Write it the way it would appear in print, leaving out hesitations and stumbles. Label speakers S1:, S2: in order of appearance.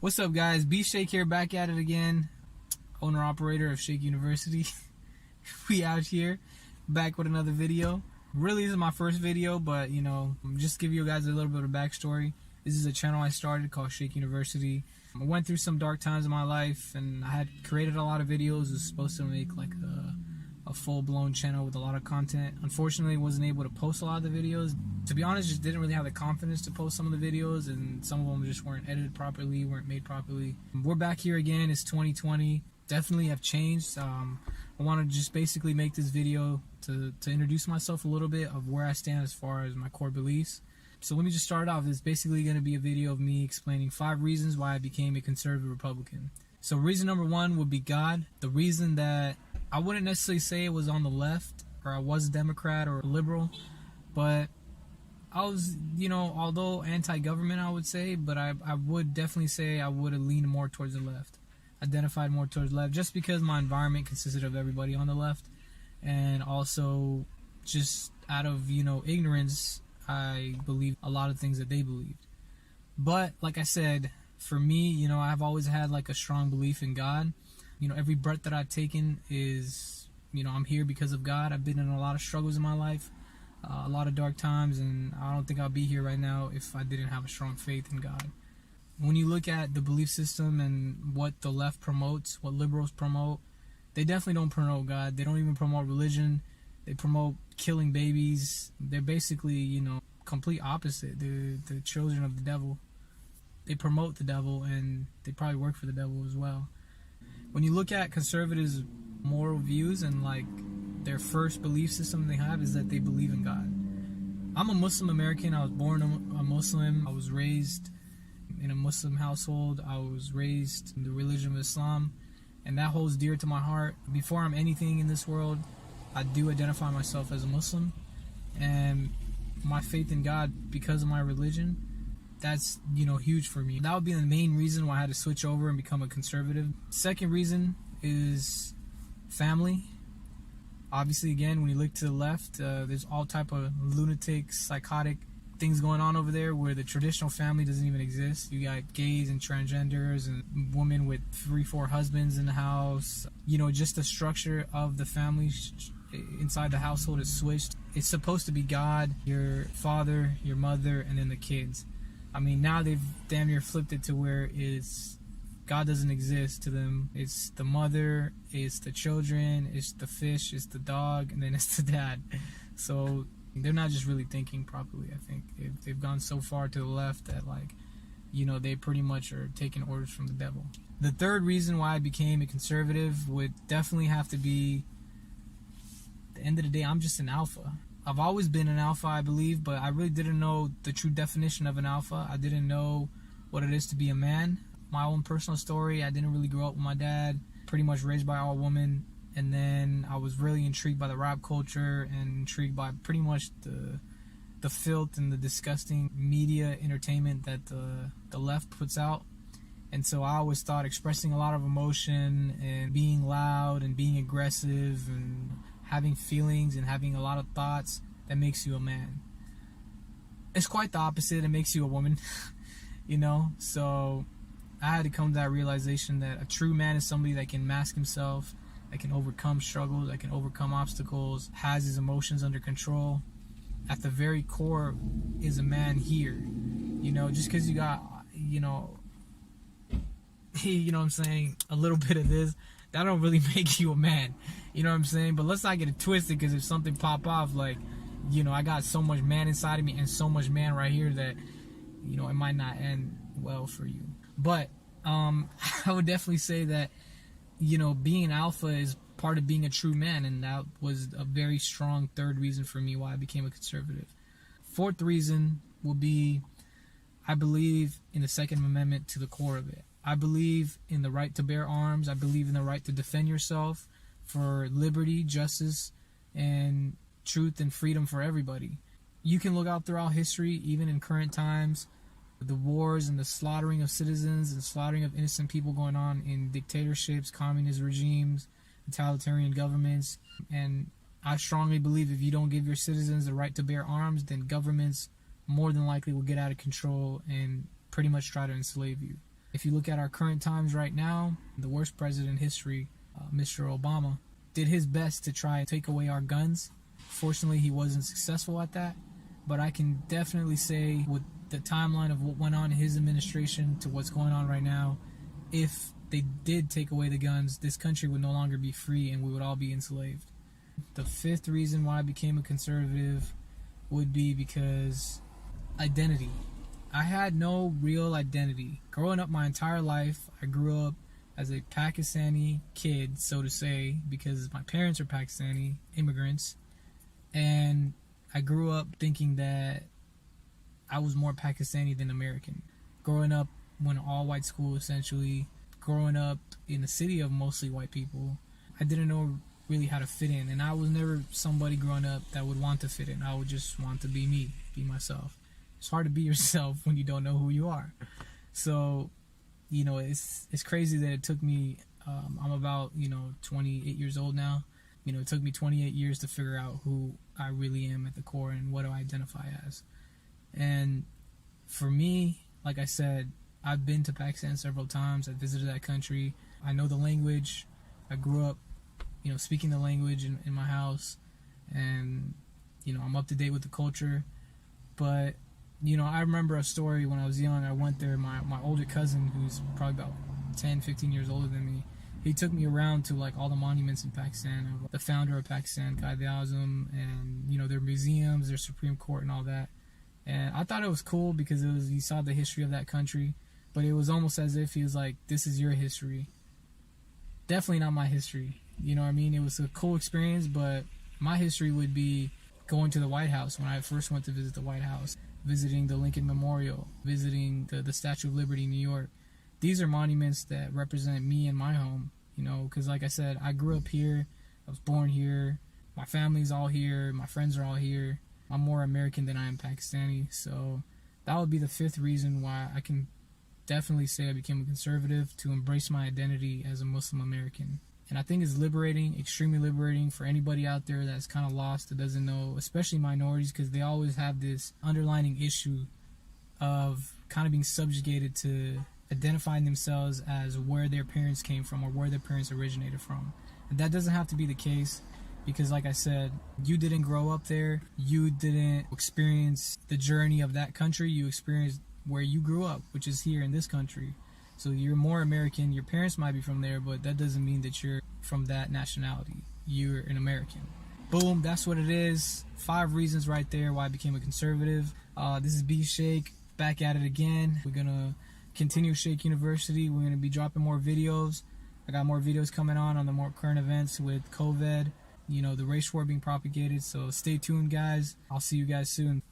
S1: What's up, guys? B Shake here, back at it again. Owner operator of Shake University. We out here, back with another video. Really, this is my first video, but just give you guys a little bit of backstory. This is a channel I started called Shake University. I went through some dark times in my life, and I had created a lot of videos. It was supposed to make like a full-blown channel with a lot of content. Unfortunately, wasn't able to post a lot of the videos. To be honest, just didn't really have the confidence to post some of the videos, and some of them just weren't edited properly, weren't made properly. We're back here again. It's 2020. Definitely have changed. I want to just basically make this video to introduce myself a little bit of where I stand as far as my core beliefs. So let me just start off. It's basically going to be a video of me explaining 5 reasons why I became a conservative Republican. So reason number 1 would be God. The reason that I wouldn't necessarily say it was on the left, or I was a Democrat or a liberal, but I was, although anti-government, I would say, but I would definitely say I would have leaned more towards the left, identified more towards the left, just because my environment consisted of everybody on the left, and also just out of, ignorance, I believed a lot of things that they believed. But, like I said, for me, I've always had like a strong belief in God. Every breath that I've taken is, I'm here because of God. I've been in a lot of struggles in my life, a lot of dark times, and I don't think I'll be here right now if I didn't have a strong faith in God. When you look at the belief system and what the left promotes, what liberals promote, they definitely don't promote God. They don't even promote religion. They promote killing babies. They're basically, complete opposite. They're the children of the devil. They promote the devil, and they probably work for the devil as well. When you look at conservatives' moral views and like their first belief system they have is that they believe in God. I'm a Muslim American. I was born a Muslim. I was raised in a Muslim household. I was raised in the religion of Islam, and that holds dear to my heart. Before I'm anything in this world, I do identify myself as a Muslim, and my faith in God because of my religion, that's huge for me. That would be the main reason why I had to switch over and become a conservative. Second reason is family. Obviously, again, when you look to the left, there's all type of lunatic, psychotic things going on over there where the traditional family doesn't even exist. You got gays and transgenders and women with 3-4 husbands in the house. Just the structure of the family inside the household is switched. It's supposed to be God, your father, your mother, and then the kids. I mean, now they've damn near flipped it to where it's God doesn't exist to them. It's the mother, it's the children, it's the fish, it's the dog, and then it's the dad. So they're not just really thinking properly, I think. They've gone so far to the left that, they pretty much are taking orders from the devil. The third reason why I became a conservative would definitely have to be, at the end of the day, I'm just an alpha. I've always been an alpha, I believe, but I really didn't know the true definition of an alpha. I didn't know what it is to be a man. My own personal story, I didn't really grow up with my dad, pretty much raised by all women. And then I was really intrigued by the rap culture and intrigued by pretty much the filth and the disgusting media entertainment that the left puts out. And so I always thought expressing a lot of emotion and being loud and being aggressive and having feelings and having a lot of thoughts, that makes you a man. It's quite the opposite. It makes you a woman, So I had to come to that realization that a true man is somebody that can mask himself, that can overcome struggles, that can overcome obstacles, has his emotions under control. At the very core is a man here. Just because you got, what I'm saying, a little bit of this, that don't really make you a man. You know what I'm saying? But let's not get it twisted, because if something pop off, I got so much man inside of me and so much man right here that, it might not end well for you. But I would definitely say that, being an alpha is part of being a true man, and that was a very strong third reason for me why I became a conservative. Fourth reason will be, I believe in the Second Amendment to the core of it. I believe in the right to bear arms. I believe in the right to defend yourself for liberty, justice, and truth and freedom for everybody. You can look out throughout history, even in current times, the wars and the slaughtering of citizens and slaughtering of innocent people going on in dictatorships, communist regimes, totalitarian governments. And I strongly believe if you don't give your citizens the right to bear arms, then governments more than likely will get out of control and pretty much try to enslave you. If you look at our current times right now, the worst president in history, Mr. Obama, did his best to try and take away our guns. Fortunately, he wasn't successful at that. But I can definitely say, with the timeline of what went on in his administration to what's going on right now, if they did take away the guns, this country would no longer be free and we would all be enslaved. The fifth reason why I became a conservative would be because identity. I had no real identity. Growing up my entire life, I grew up as a Pakistani kid, so to say, because my parents are Pakistani immigrants. And I grew up thinking that I was more Pakistani than American. Growing up in an all-white school, essentially, growing up in a city of mostly white people, I didn't know really how to fit in. And I was never somebody growing up that would want to fit in. I would just want to be me, be myself. It's hard to be yourself when you don't know who you are. So, it's crazy that it took me, I'm about, 28 years old now. It took me 28 years to figure out who I really am at the core and what do I identify as. And for me, like I said, I've been to Pakistan several times. I visited that country. I know the language. I grew up, speaking the language in my house. And, I'm up to date with the culture. But, I remember a story when I was young. I went there. My older cousin, who's probably about 10, 15 years older than me, he took me around to like all the monuments in Pakistan, the founder of Pakistan, Quaid-e-Azam, and their museums, their Supreme Court, and all that. And I thought it was cool because you saw the history of that country, but it was almost as if he was like, "This is your history." Definitely not my history. You know what I mean? It was a cool experience, but my history would be going to the White House when I first went to visit the White House, visiting the Lincoln Memorial, visiting the Statue of Liberty in New York. These are monuments that represent me and my home, because like I said, I grew up here, I was born here, my family's all here, my friends are all here. I'm more American than I am Pakistani, so that would be the fifth reason why I can definitely say I became a conservative, to embrace my identity as a Muslim American. And I think it's liberating, extremely liberating for anybody out there that's kind of lost, that doesn't know, especially minorities, because they always have this underlining issue of kind of being subjugated to identifying themselves as where their parents came from or where their parents originated from. And that doesn't have to be the case, because like I said, you didn't grow up there, you didn't experience the journey of that country, you experienced where you grew up, which is here in this country. So you're more American, your parents might be from there, but that doesn't mean that you're from that nationality. You're an American. Boom, that's what it is. 5 reasons right there why I became a conservative. This is B Shake, back at it again. We're gonna continue Shake University. We're going to be dropping more videos. I got more videos coming on the more current events with COVID, the race war being propagated. So stay tuned, guys. I'll see you guys soon.